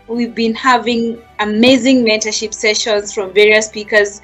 we've been having amazing mentorship sessions from various speakers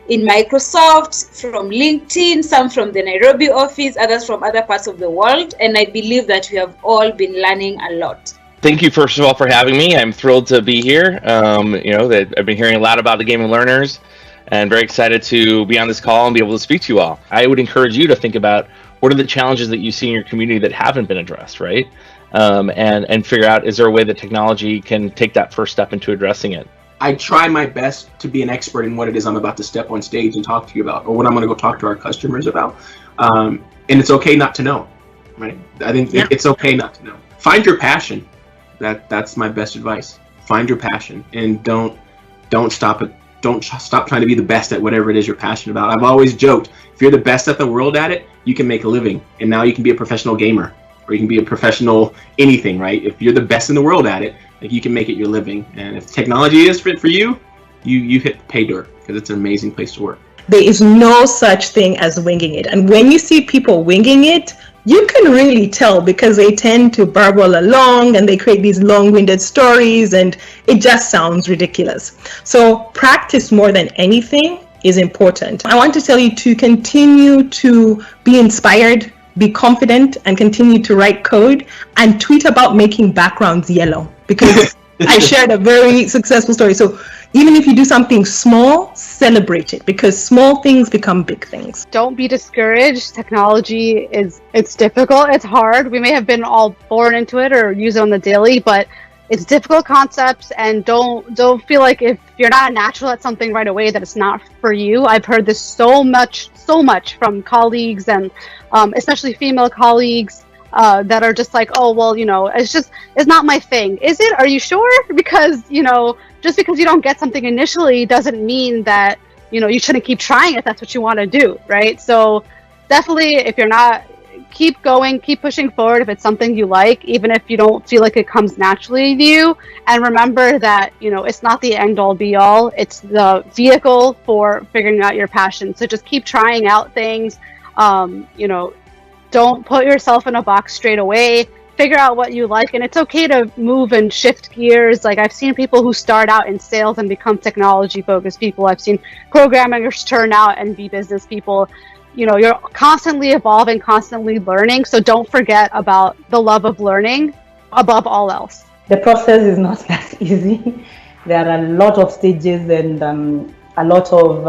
in Microsoft, from LinkedIn, some from the Nairobi office, others from other parts of the world. And I believe that we have all been learning a lot. Thank you, first of all, for having me. I'm thrilled to be here. That I've been hearing a lot about the Gaming Learners, and very excited to be on this call and be able to speak to you all. I would encourage you to think about what are the challenges that you see in your community that haven't been addressed, right? And figure out, is there a way that technology can take that first step into addressing it? I try my best to be an expert in what it is I'm about to step on stage and talk to you about, or what I'm going to go talk to our customers about. And it's okay not to know, right? I think it's okay not to know. Find your passion. That's my best advice. Find your passion, and don't stop it. Don't stop trying to be the best at whatever it is you're passionate about. I've always joked, if you're the best at the world at it, you can make a living. And now you can be a professional gamer, or you can be a professional anything, right? If you're the best in the world at it, like, you can make it your living. And if technology is fit for you, you hit the pay dirt, because it's an amazing place to work. There is no such thing as winging it. And when you see people winging it, you can really tell, because they tend to burble along and they create these long-winded stories, and it just sounds ridiculous. So practice more than anything is important. I want to tell you to continue to be inspired, be confident, and continue to write code and tweet about making backgrounds yellow, because I shared a very successful story. So even if you do something small, celebrate it, because small things become big things. Don't be discouraged. Technology it's difficult. It's hard. We may have been all born into it or use it on the daily, but it's difficult concepts, and don't feel like if you're not natural at something right away that it's not for you. I've heard this so much from colleagues, and especially female colleagues, that are just like, oh, well, it's not my thing. Is it? Are you sure? Because, just because you don't get something initially doesn't mean that, you shouldn't keep trying if that's what you want to do, right? So definitely, if you're not, keep going, keep pushing forward if it's something you like, even if you don't feel like it comes naturally to you. And remember that, it's not the end all be all. It's the vehicle for figuring out your passion. So just keep trying out things. Don't put yourself in a box straight away. Figure out what you like, and it's okay to move and shift gears. Like, I've seen people who start out in sales and become technology-focused people. I've seen programmers turn out and be business people. You're constantly evolving, constantly learning, so don't forget about the love of learning above all else. The process is not that easy. There are a lot of stages and a lot of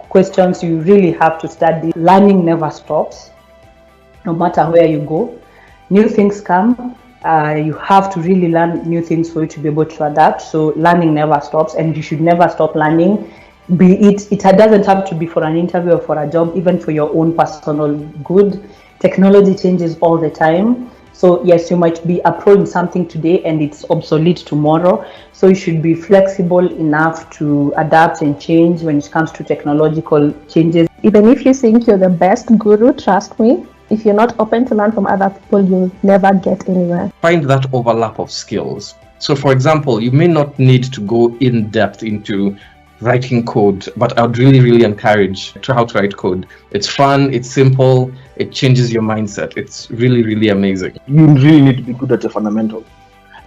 questions you really have to study. Learning never stops. No matter where you go, new things come. You have to really learn new things for you to be able to adapt. So learning never stops, and you should never stop learning. It doesn't have to be for an interview or for a job, even for your own personal good. Technology changes all the time. So yes, you might be a pro in something today and it's obsolete tomorrow. So you should be flexible enough to adapt and change when it comes to technological changes. Even if you think you're the best guru, trust me, if you're not open to learn from other people, you'll never get anywhere. Find that overlap of skills. So for example, you may not need to go in depth into writing code, but I would really encourage how to write code. It's fun, it's simple, it changes your mindset. It's really amazing. You really need to be good at the fundamentals.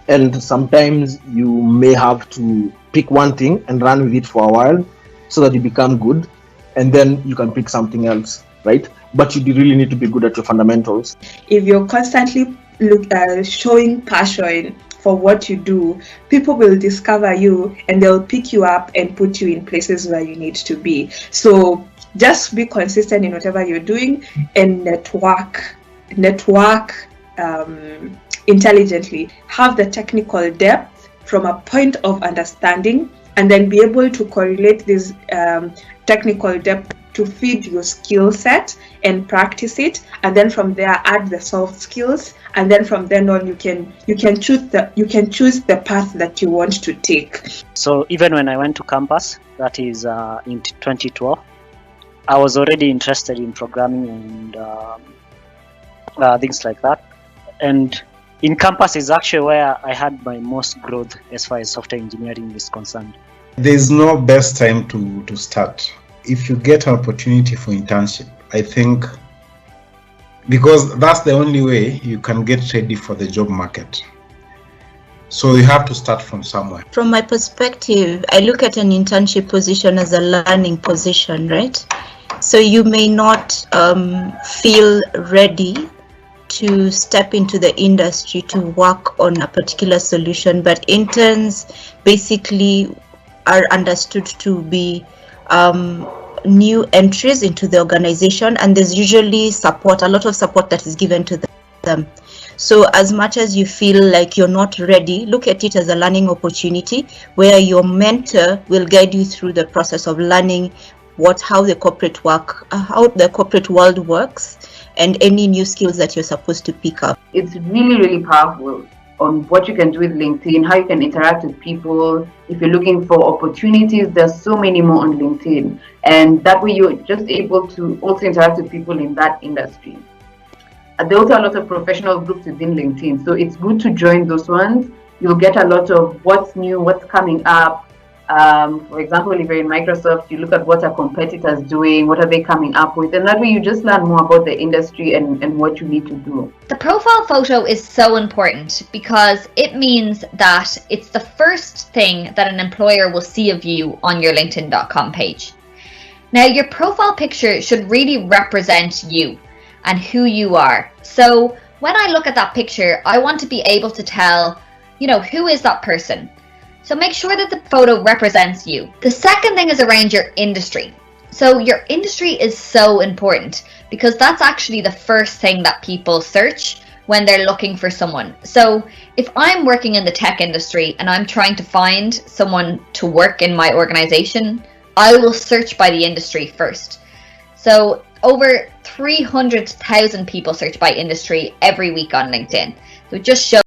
And sometimes you may have to pick one thing and run with it for a while so that you become good, and then you can pick something else, right? But you really need to be good at your fundamentals. If you're constantly showing passion for what you do, people will discover you and they'll pick you up and put you in places where you need to be. So just be consistent in whatever you're doing and network intelligently. Have the technical depth from a point of understanding, and then be able to correlate this technical depth to feed your skill set and practice it, and then from there add the soft skills, and then from then on you can choose the path that you want to take. So even when I went to campus, that is in 2012, I was already interested in programming and things like that. And in campus is actually where I had my most growth as far as software engineering is concerned. There's no best time to start. If you get an opportunity for internship, I think, because that's the only way you can get ready for the job market. So you have to start from somewhere. From my perspective, I look at an internship position as a learning position, right? So you may not feel ready to step into the industry to work on a particular solution, but interns basically are understood to be new entries into the organization, and there's usually support, a lot of support that is given to them. So as much as you feel like you're not ready, look at it as a learning opportunity where your mentor will guide you through the process of learning how the corporate world works, and any new skills that you're supposed to pick up. It's really, really powerful on what you can do with LinkedIn, how you can interact with people. If you're looking for opportunities, there's so many more on LinkedIn. And that way you're just able to also interact with people in that industry. There are also a lot of professional groups within LinkedIn, so it's good to join those ones. You'll get a lot of what's new, what's coming up. For example, if you're in Microsoft, you look at what are competitors doing, what are they coming up with, and that way you just learn more about the industry and what you need to do. The profile photo is so important because it means that it's the first thing that an employer will see of you on your LinkedIn.com page. Now, your profile picture should really represent you and who you are. So when I look at that picture, I want to be able to tell, who is that person? So make sure that the photo represents you. The second thing is around your industry. So your industry is so important because that's actually the first thing that people search when they're looking for someone. So if I'm working in the tech industry and I'm trying to find someone to work in my organization, I will search by the industry first. So over 300,000 people search by industry every week on LinkedIn. So it just shows